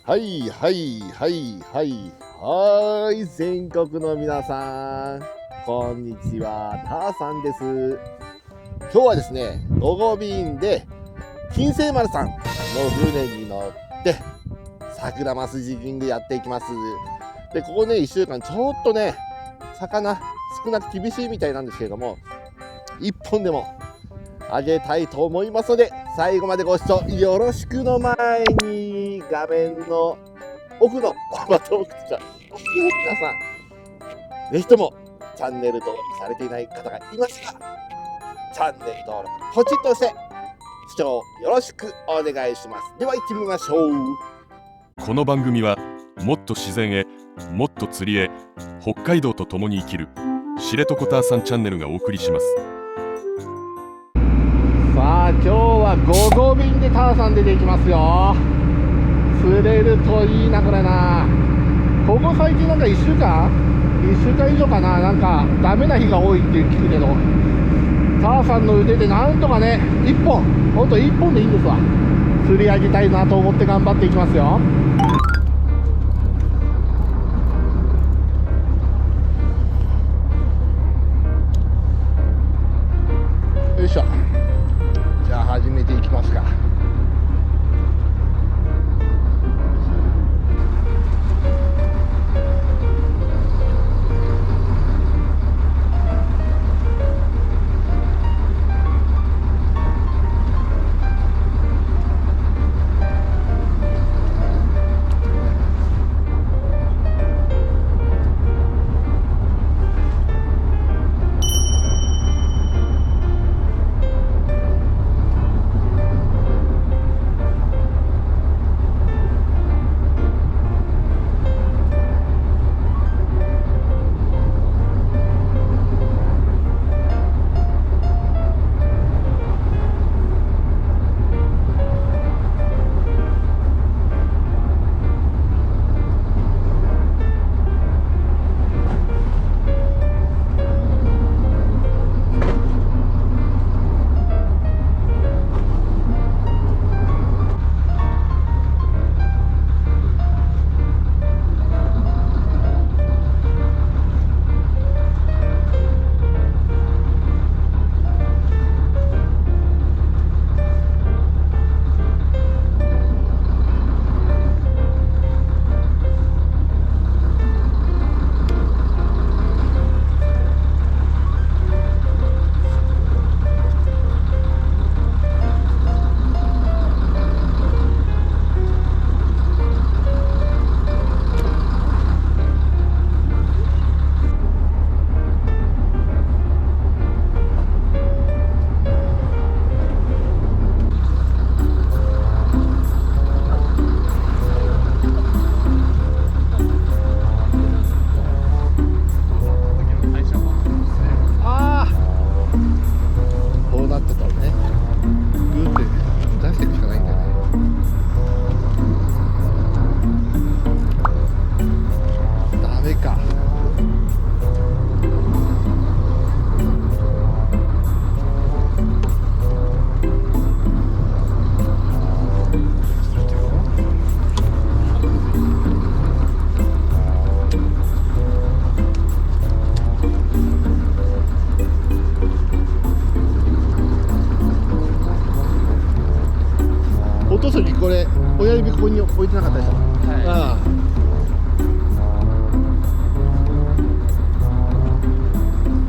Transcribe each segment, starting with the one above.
はいはいはいはいはい、全国の皆さんこんにちは、ターさんです。今日はですね、午後便で金星丸さんの船に乗って桜マスジキングやっていきます。でここね1週間ちょっとね魚少なく厳しいみたいなんですけれども、1本でもあげたいと思いますので、最後までご視聴よろしくの前に、画面の奥のバトン口が皆さん、ぜひともチャンネル登録されていない方がいますが、チャンネル登録ポチッとして視聴よろしくお願いします。では行ってみましょう。この番組はもっと自然へもっと釣りへ、北海道と共に生きる知床ターさんチャンネルがお送りします。さあ今日は午後便でターさん出ていきますよ。釣れるといいなこれな。ここ最近なんか1週間以上かな、なんかダメな日が多いって聞くけど、ターさんの腕でなんとかね1本、ほんと1本でいいんですわ。釣り上げたいなと思って頑張っていきますよ。よいしょ。じゃあ始めていきますか。落とす時これ親指ここに置いてなかったでしょ。ああ、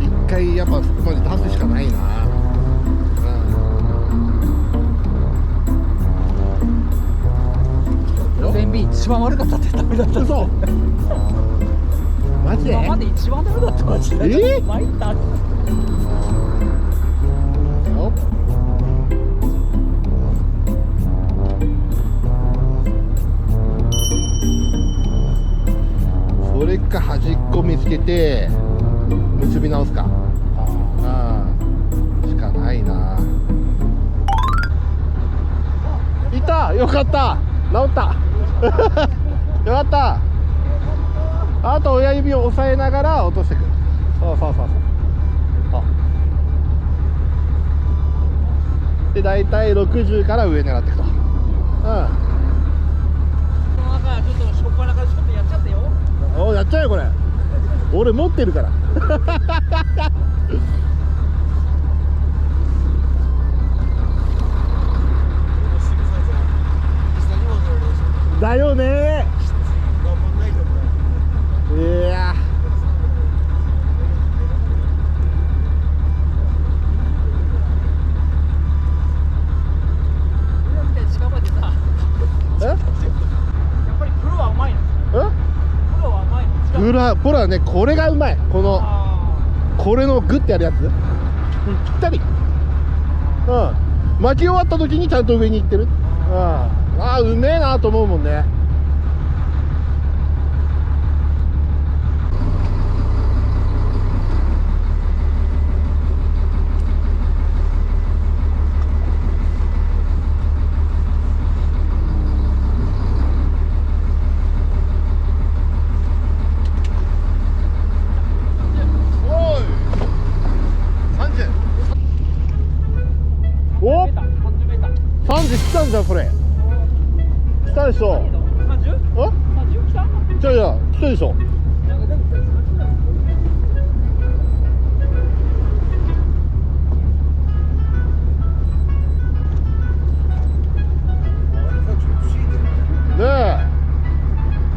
一回やっぱそこまで出すしかないな。全便一番悪かったってダメだったんですよ。マジで今まで一番ダメだったマジで。参った。それか端っこ見つけて結び直すか。ああしかないな。いた、よかった、治ったよかった。あと親指を押さえながら落としていく。そうそうそうそう。で大体60から上狙っていくと。この中っちゃうよこれ。俺持ってるから。だよねー。いやプロはね、これがうまい。これのグッてやるやつ、ぴったり。巻き終わった時にちゃんと上に行ってる。うめえなと思うもんね。おっ、30来たんじゃん、これ。来たでしょ。来たでしょ。ねえ、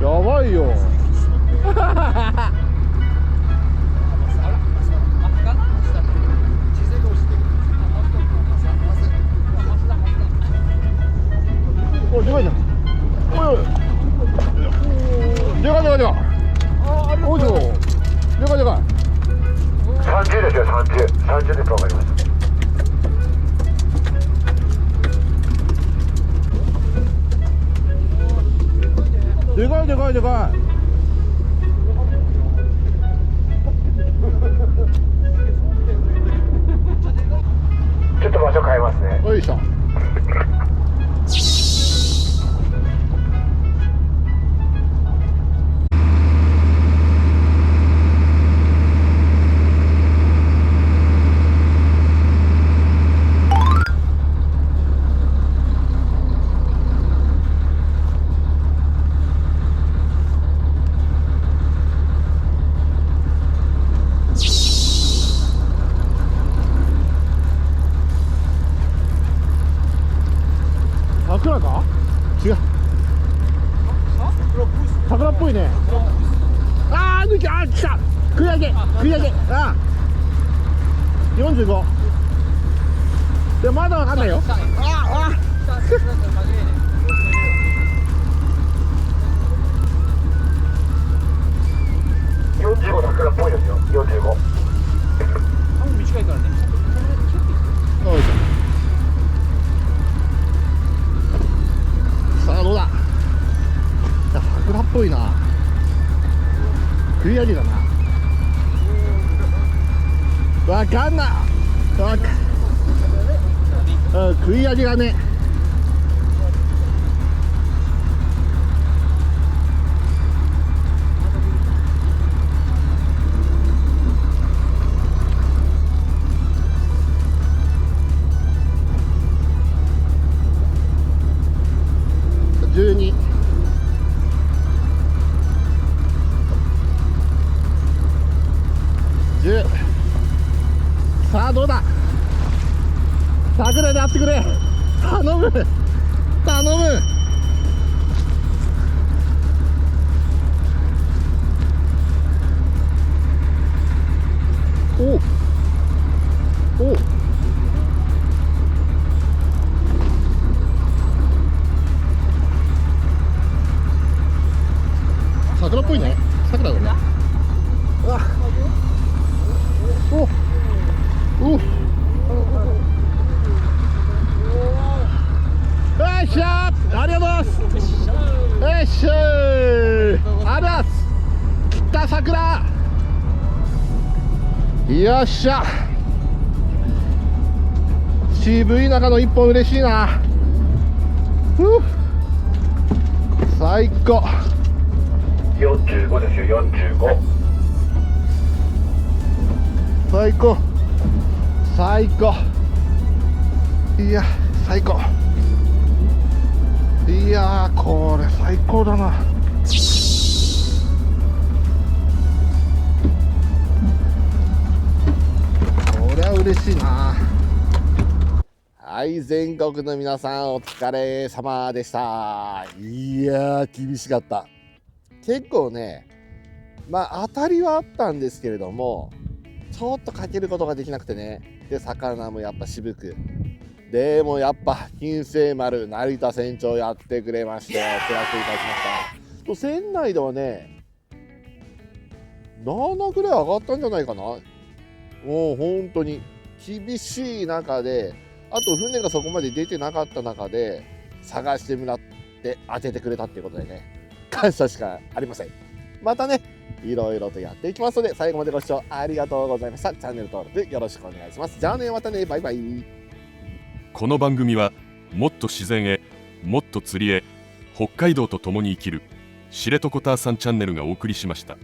やばいよ。おい、でかいじゃん。おい、でかい。おいしょ。でかい。30ですよ、30でと思います。でかい。ちょっと場所変えますね。よいしょ。桜か？違う。桜っぽいね。抜いた。来た。食い上げ。45。いや、まだわかんないよ。45桜っぽいですよ、45。短いからね。よいしょ。さあ、どうだ。桜っぽいな。食い上げだな。わかんない。食い上げがね。12。10。さあ、どうだ。桜であってくれ。頼む。おう。桜っぽいね。桜だね。よっしゃー、ありがとうございます。よっしゃー、ありがとうございます。来た桜。よっしゃ。渋い中の一本嬉しいな。最高。45ですよ、45。最高。いや、最高。いやー、これ最高だな。嬉しいな。はい全国の皆さんお疲れ様でした。いやー厳しかった。結構ね当たりはあったんですけれどもちょっとかけることができなくてね。で魚もやっぱ渋く、でもやっぱ金星丸成田船長やってくれましてプラスいたしました。船内ではね7ぐらい上がったんじゃないかな。もう本当に厳しい中で、あと船がそこまで出てなかった中で探してもらって当ててくれたっていうことでね、感謝しかありません。またねいろいろとやっていきますので、最後までご視聴ありがとうございました。チャンネル登録よろしくお願いします。じゃあね、またね、バイバイ。この番組はもっと自然へもっと釣りへ北海道と共に生きる知床ターさんチャンネルがお送りしました。